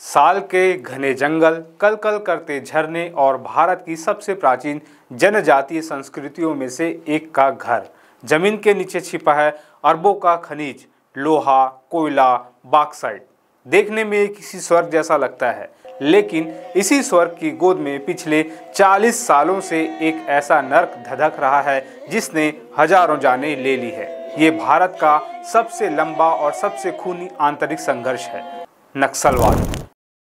साल के घने जंगल, कल कल करते झरने और भारत की सबसे प्राचीन जनजातीय संस्कृतियों में से एक का घर जमीन के नीचे छिपा है। अरबों का खनिज, लोहा, कोयला, बॉक्साइट देखने में किसी स्वर्ग जैसा लगता है, लेकिन इसी स्वर्ग की गोद में पिछले 40 सालों से एक ऐसा नर्क धधक रहा है जिसने हजारों जानें ले ली है। ये भारत का सबसे लंबा और सबसे खूनी आंतरिक संघर्ष है, नक्सलवाद।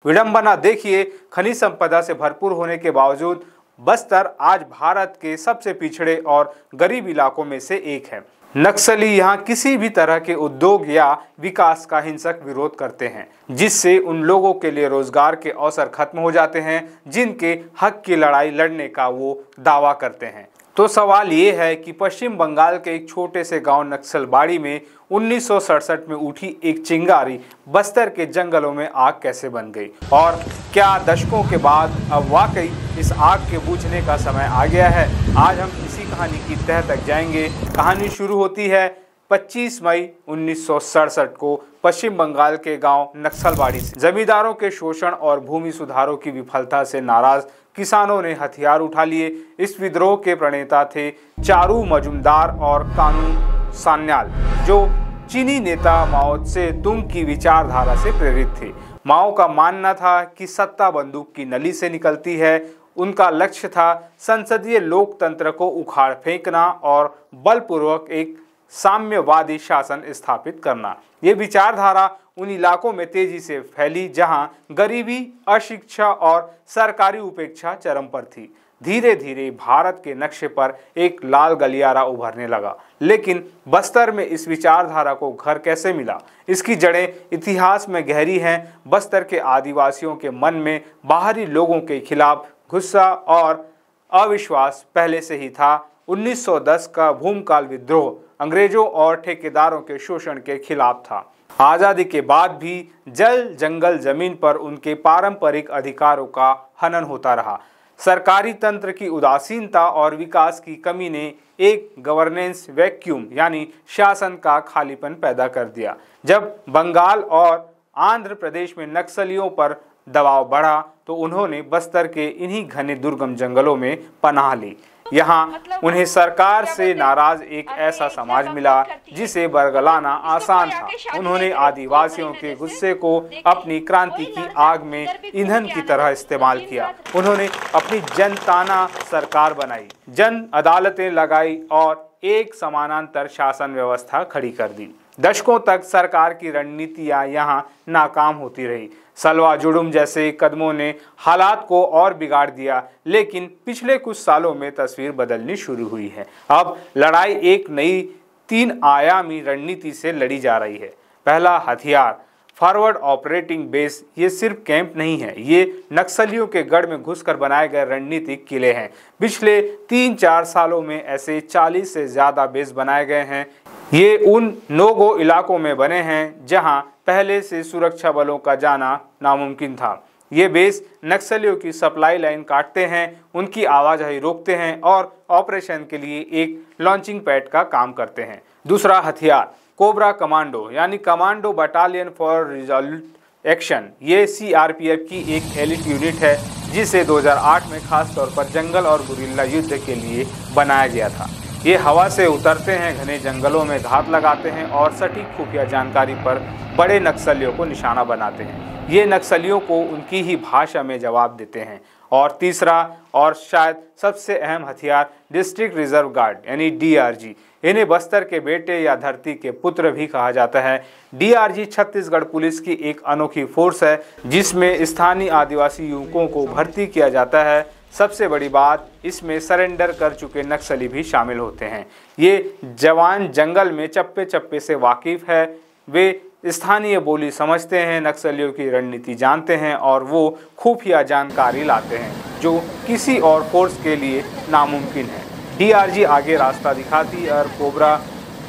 विडंबना देखिए, खनिज संपदा से भरपूर होने के बावजूद बस्तर आज भारत के सबसे पिछड़े और गरीब इलाकों में से एक है। नक्सली यहाँ किसी भी तरह के उद्योग या विकास का हिंसक विरोध करते हैं, जिससे उन लोगों के लिए रोजगार के अवसर खत्म हो जाते हैं जिनके हक की लड़ाई लड़ने का वो दावा करते हैं। तो सवाल ये है कि पश्चिम बंगाल के एक छोटे से गांव नक्सलबाड़ी में 1967 में उठी एक चिंगारी बस्तर के जंगलों में आग कैसे बन गई, और क्या दशकों के बाद अब वाकई इस आग के बुझने का समय आ गया है। आज हम इसी कहानी की तह तक जाएंगे। कहानी शुरू होती है 25 मई 1967 को पश्चिम बंगाल के गांव नक्सलबाड़ी से। जमींदारों के शोषण और भूमि सुधारों की विफलता से नाराज किसानों ने हथियार उठा लिए। इस विद्रोह के प्रणेता थे चारू मजुमदार और कानू सान्याल, जो चीनी नेता माओ त्से-तुंग की विचारधारा से प्रेरित थे। माओ का मानना था कि सत्ता बंदूक की नली से निकलती है। उनका लक्ष्य था संसदीय लोकतंत्र को उखाड़ फेंकना और बलपूर्वक एक साम्यवादी शासन स्थापित करना। ये विचारधारा उन इलाकों में तेजी से फैली जहां गरीबी, अशिक्षा और सरकारी उपेक्षा चरम पर थी। धीरे धीरे भारत के नक्शे पर एक लाल गलियारा उभरने लगा, लेकिन बस्तर में इस विचारधारा को घर कैसे मिला, इसकी जड़ें इतिहास में गहरी हैं। बस्तर के आदिवासियों के मन में बाहरी लोगों के खिलाफ गुस्सा और अविश्वास पहले से ही था। 1910 का भूमकाल विद्रोह अंग्रेजों और ठेकेदारों के शोषण के खिलाफ था। आज़ादी के बाद भी जल, जंगल, जमीन पर उनके पारंपरिक अधिकारों का हनन होता रहा। सरकारी तंत्र की उदासीनता और विकास की कमी ने एक गवर्नेंस वैक्यूम यानी शासन का खालीपन पैदा कर दिया। जब बंगाल और आंध्र प्रदेश में नक्सलियों पर दबाव बढ़ा तो उन्होंने बस्तर के इन्हीं घने दुर्गम जंगलों में पनाह ली। यहाँ उन्हें सरकार से नाराज एक ऐसा समाज मिला जिसे बरगलाना आसान था। उन्होंने आदिवासियों के गुस्से को अपनी क्रांति की आग में ईंधन की तरह इस्तेमाल किया। उन्होंने अपनी जनताना सरकार बनाई, जन अदालतें लगाई और एक समानांतर शासन व्यवस्था खड़ी कर दी। दशकों तक सरकार की रणनीतियां यहाँ नाकाम होती रही। सलवा जुडुम जैसे कदमों ने हालात को और बिगाड़ दिया, लेकिन पिछले कुछ सालों में तस्वीर बदलनी शुरू हुई है। अब लड़ाई एक नई 3 आयामी रणनीति से लड़ी जा रही है। पहला हथियार, फॉरवर्ड ऑपरेटिंग बेस। ये सिर्फ कैंप नहीं है, ये नक्सलियों के गढ़ में घुसकर बनाए गए रणनीतिक किले हैं। पिछले 3-4 सालों में ऐसे 40 से ज़्यादा बेस बनाए गए हैं। ये उन नो-गो इलाकों में बने हैं जहां पहले से सुरक्षा बलों का जाना नामुमकिन था। ये बेस नक्सलियों की सप्लाई लाइन काटते हैं, उनकी आवाजाही रोकते हैं और ऑपरेशन के लिए एक लॉन्चिंग पैड का काम करते हैं। दूसरा हथियार, कोबरा कमांडो यानी कमांडो बटालियन फॉर रिजॉल्यूट एक्शन। ये सीआरपीएफ की एक एलिट यूनिट है जिसे 2008 में खास तौर पर जंगल और गुरिल्ला युद्ध के लिए बनाया गया था। ये हवा से उतरते हैं, घने जंगलों में घात लगाते हैं और सटीक खुफिया जानकारी पर बड़े नक्सलियों को निशाना बनाते हैं। ये नक्सलियों को उनकी ही भाषा में जवाब देते हैं। और तीसरा और शायद सबसे अहम हथियार, डिस्ट्रिक्ट रिजर्व गार्ड यानी डीआरजी। इन्हें बस्तर के बेटे या धरती के पुत्र भी कहा जाता है। डीआरजी छत्तीसगढ़ पुलिस की एक अनोखी फोर्स है जिसमें स्थानीय आदिवासी युवकों को भर्ती किया जाता है। सबसे बड़ी बात, इसमें सरेंडर कर चुके नक्सली भी शामिल होते हैं। ये जवान जंगल में चप्पे चप्पे से वाकिफ है, वे स्थानीय बोली समझते हैं, नक्सलियों की रणनीति जानते हैं और वो खुफिया जानकारी लाते हैं जो किसी और फोर्स के लिए नामुमकिन है। डीआरजी आगे रास्ता दिखाती है और कोबरा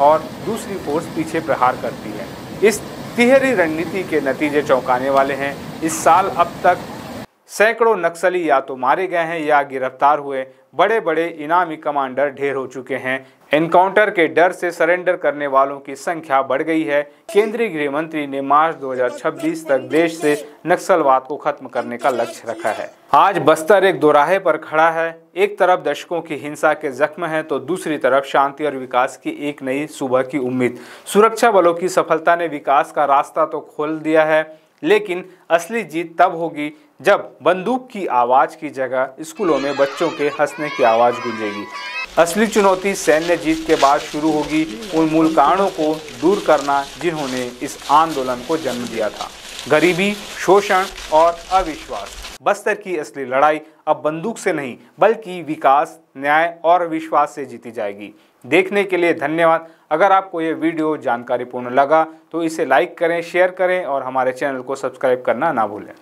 और दूसरी फोर्स पीछे प्रहार करती है। इस तिहरी रणनीति के नतीजे चौंकाने वाले हैं। इस साल अब तक सैकड़ों नक्सली या तो मारे गए हैं या गिरफ्तार हुए। बड़े बड़े इनामी कमांडर ढेर हो चुके हैं। एनकाउंटर के डर से सरेंडर करने वालों की संख्या बढ़ गई है। केंद्रीय गृह मंत्री ने मार्च 2026 तक देश से नक्सलवाद को खत्म करने का लक्ष्य रखा है। आज बस्तर एक दोराहे पर खड़ा है। एक तरफ दशकों की हिंसा के जख्म है तो दूसरी तरफ शांति और विकास की एक नई सुबह की उम्मीद। सुरक्षा बलों की सफलता ने विकास का रास्ता तो खोल दिया है, लेकिन असली जीत तब होगी जब बंदूक की आवाज की जगह स्कूलों में बच्चों के हंसने की आवाज गूंजेगी। असली चुनौती सैन्य जीत के बाद शुरू होगी, उन मूल कारणों को दूर करना जिन्होंने इस आंदोलन को जन्म दिया था। गरीबी, शोषण और अविश्वास। बस्तर की असली लड़ाई अब बंदूक से नहीं बल्कि विकास, न्याय और विश्वास से जीती जाएगी। देखने के लिए धन्यवाद। अगर आपको ये वीडियो जानकारीपूर्ण लगा तो इसे लाइक करें, शेयर करें और हमारे चैनल को सब्सक्राइब करना ना भूलें।